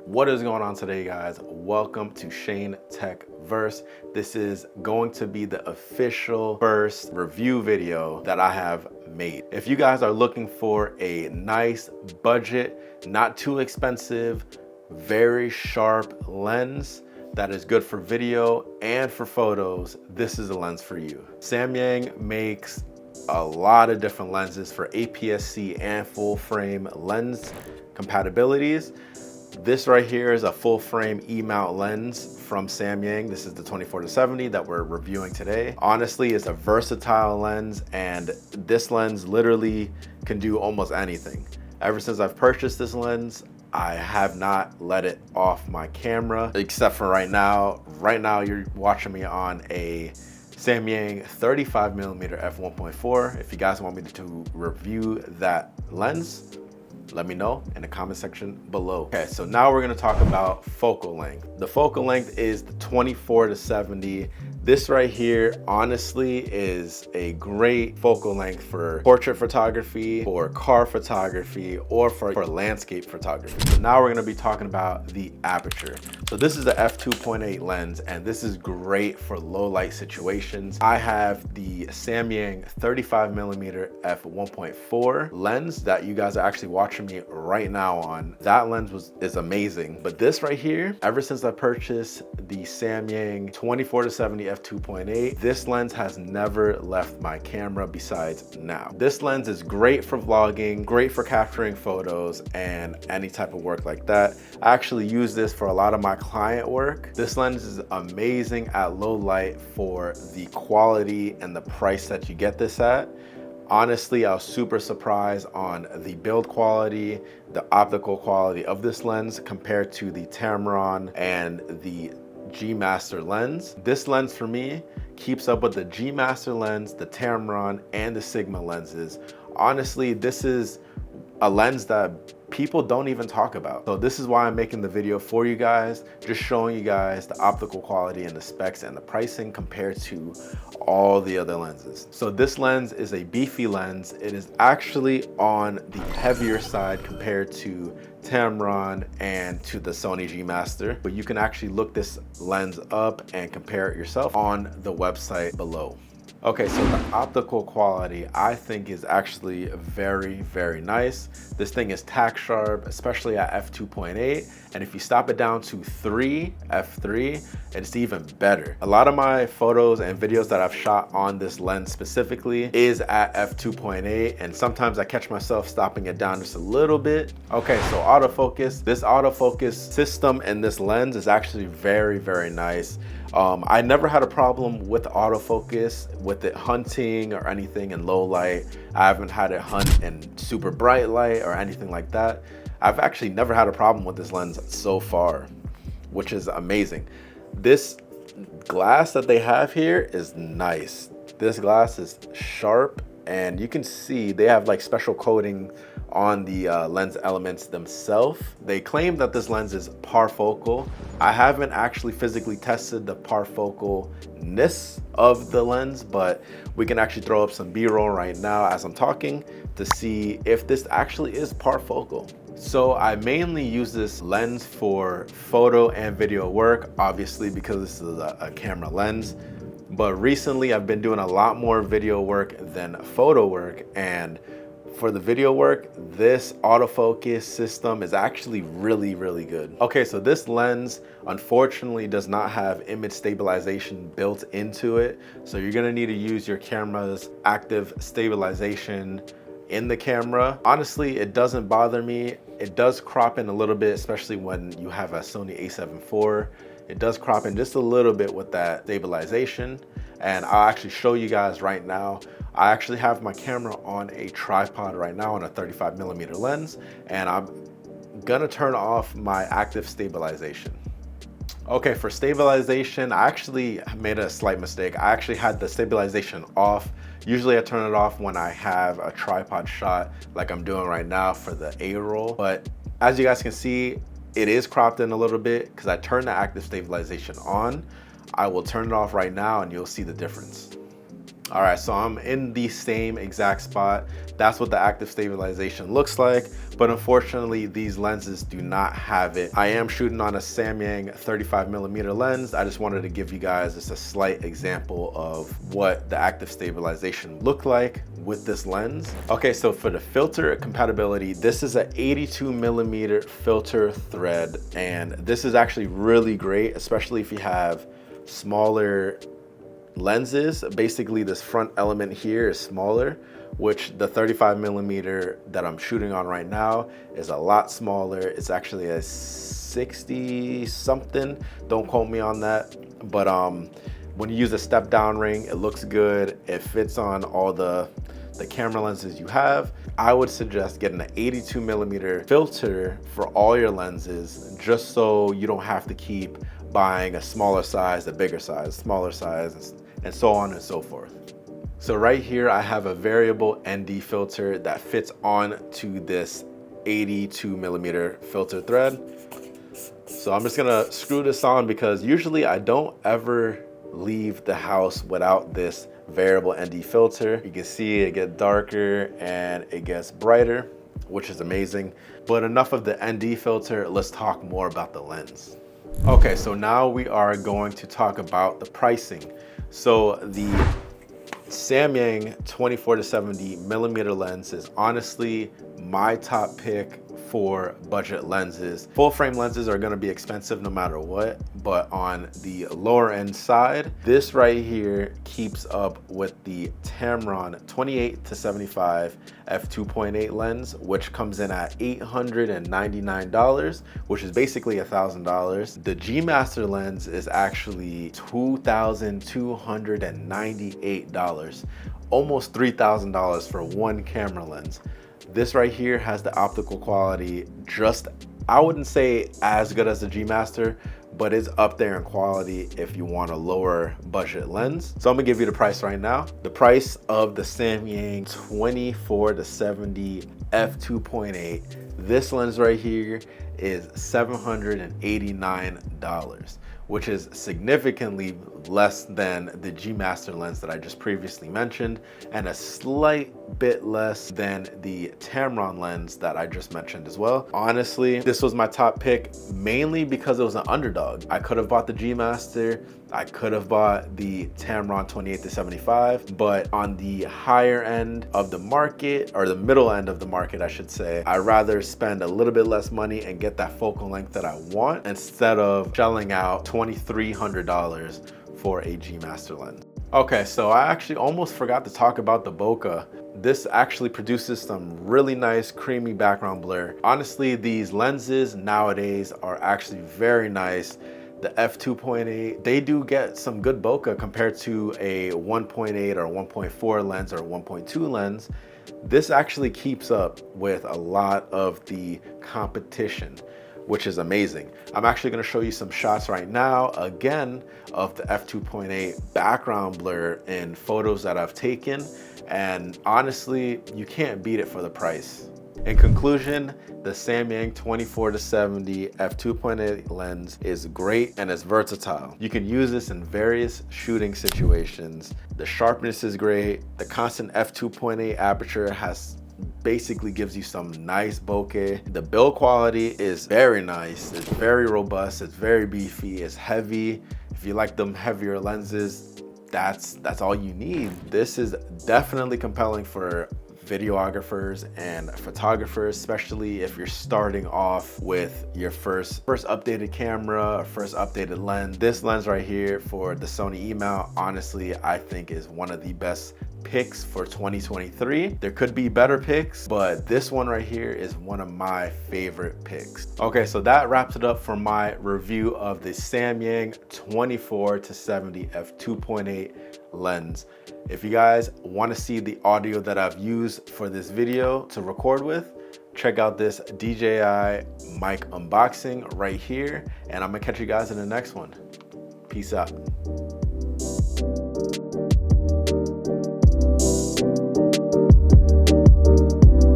What is going on today, guys? Welcome to Shane Tech Verse. This is going to be the official first review video that I have made. If you guys are looking for a nice budget, not too expensive, very sharp lens that is good for video and for photos, this is a lens for you. Samyang makes a lot of different lenses for aps-c and full frame lens compatibilities. This right here is a full frame E-mount lens from Samyang. This is the 24-70 that we're reviewing today. Honestly, it's a versatile lens, and this lens literally can do almost anything. Ever since I've purchased this lens, I have not let it off my camera, except for right now. Right now, you're watching me on a Samyang 35mm f1.4. If you guys want me to review that lens, let me know in the comment section below. Okay, so now we're gonna talk about focal length. The focal length is the 24-70. This right here, honestly, is a great focal length for portrait photography, for car photography, or for landscape photography. So now we're gonna be talking about the aperture. So this is the f2.8 lens, and this is great for low light situations. I have the Samyang 35mm f1.4 lens that you guys are actually watching me right now on. That lens is amazing. But this right here, ever since I purchased the Samyang 24-70 f2.8, this lens has never left my camera besides now. This lens is great for vlogging, great for capturing photos, and any type of work like that. I actually use this for a lot of my client work. This lens is amazing at low light for the quality and the price that you get this at. Honestly, I was super surprised on the build quality, the optical quality of this lens compared to the Tamron and the G Master lens. This lens for me keeps up with the G Master lens, the Tamron, and the Sigma lenses. Honestly, this is a lens that people don't even talk about. So this is why I'm making the video for you guys, just showing you guys the optical quality and the specs and the pricing compared to all the other lenses. So this lens is a beefy lens. It is actually on the heavier side compared to Tamron and to the Sony G Master, but you can actually look this lens up and compare it yourself on the website below. Okay, so the optical quality I think is actually very, very nice. This thing is tack sharp, especially at f2.8. And if you stop it down to f3, it's even better. A lot of my photos and videos that I've shot on this lens specifically is at f2.8. And sometimes I catch myself stopping it down just a little bit. Okay, so autofocus. This autofocus system and this lens is actually very, very nice. I never had a problem with autofocus, with it hunting or anything in low light. I haven't had it hunt in super bright light or anything like that. I've actually never had a problem with this lens so far, which is amazing. This glass that they have here is nice. This glass is sharp, and you can see they have like special coating on the lens elements themselves. They claim that this lens is parfocal. I haven't actually physically tested the parfocalness of the lens, but we can actually throw up some B-roll right now as I'm talking to see if this actually is parfocal. So I mainly use this lens for photo and video work, obviously because this is a camera lens. But recently I've been doing a lot more video work than photo work, and for the video work, this autofocus system is actually really, really good. Okay, so this lens unfortunately does not have image stabilization built into it. So you're gonna need to use your camera's active stabilization in the camera. Honestly, it doesn't bother me. It does crop in a little bit, especially when you have a Sony a7 IV. It does crop in just a little bit with that stabilization. And I'll actually show you guys right now. I actually have my camera on a tripod right now on a 35mm lens, and I'm gonna turn off my active stabilization. Okay, for stabilization, I actually made a slight mistake. I actually had the stabilization off. Usually I turn it off when I have a tripod shot like I'm doing right now for the A-roll. But as you guys can see, it is cropped in a little bit because I turned the active stabilization on. I will turn it off right now and you'll see the difference. All right, so I'm in the same exact spot. That's what the active stabilization looks like, but unfortunately these lenses do not have it. I am shooting on a Samyang 35mm lens. I just wanted to give you guys just a slight example of what the active stabilization looked like with this lens. Okay, so for the filter compatibility, this is an 82mm filter thread, and this is actually really great, especially if you have smaller lenses. Basically this front element here is smaller, which the 35mm that I'm shooting on right now is a lot smaller. It's actually a 60 something, don't quote me on that, but when you use a step down ring, it looks good. It fits on all the camera lenses you have. I would suggest getting an 82mm filter for all your lenses, just so you don't have to keep buying a smaller size, a bigger size, smaller size, and so on and so forth. So right here, I have a variable ND filter that fits onto this 82mm filter thread. So I'm just gonna screw this on because usually I don't ever leave the house without this variable ND filter. You can see it gets darker and it gets brighter, which is amazing. But enough of the ND filter, let's talk more about the lens. Okay, so now we are going to talk about the pricing. So the Samyang 24-70mm lens is honestly my top pick for budget lenses. Full frame lenses are gonna be expensive no matter what, but on the lower end side, this right here keeps up with the Tamron 28-75 f2.8 lens, which comes in at $899, which is basically $1,000. The G Master lens is actually $2,298, almost $3,000 for one camera lens. This right here has the optical quality just, I wouldn't say as good as the G Master, but it's up there in quality if you want a lower budget lens. So I'm gonna give you the price right now. The price of the Samyang 24-70 f2.8, this lens right here is $789, which is significantly less than the G Master lens that I just previously mentioned, and a slight bit less than the Tamron lens that I just mentioned as well. Honestly, this was my top pick mainly because it was an underdog. I could have bought the G Master, I could have bought the Tamron 28-75, but on the higher end of the market, or the middle end of the market, I should say, I'd rather spend a little bit less money and get that focal length that I want instead of shelling out $2,300 for a G Master lens. Okay, so I actually almost forgot to talk about the bokeh. This actually produces some really nice creamy background blur. Honestly, these lenses nowadays are actually very nice. The f2.8, they do get some good bokeh compared to a 1.8 or 1.4 lens or 1.2 lens. This actually keeps up with a lot of the competition, which is amazing. I'm actually gonna show you some shots right now, again, of the f2.8 background blur in photos that I've taken, and honestly, you can't beat it for the price. In conclusion, the Samyang 24-70 f2.8 lens is great and it's versatile. You can use this in various shooting situations. The sharpness is great. The constant f2.8 aperture basically gives you some nice bokeh. The build quality is very nice. It's very robust. It's very beefy. It's heavy. If you like them heavier lenses, that's all you need. This is definitely compelling for videographers and photographers, especially if you're starting off with your first updated camera or first updated lens. This lens right here for the Sony E-mount, honestly, I think is one of the best picks for 2023. There could be better picks, but this one right here is one of my favorite picks. Okay, so that wraps it up for my review of the Samyang 24-70 f2.8 lens. If you guys want to see the audio that I've used for this video to record with, check out this DJI mic unboxing right here, and I'm gonna catch you guys in the next one. Peace out.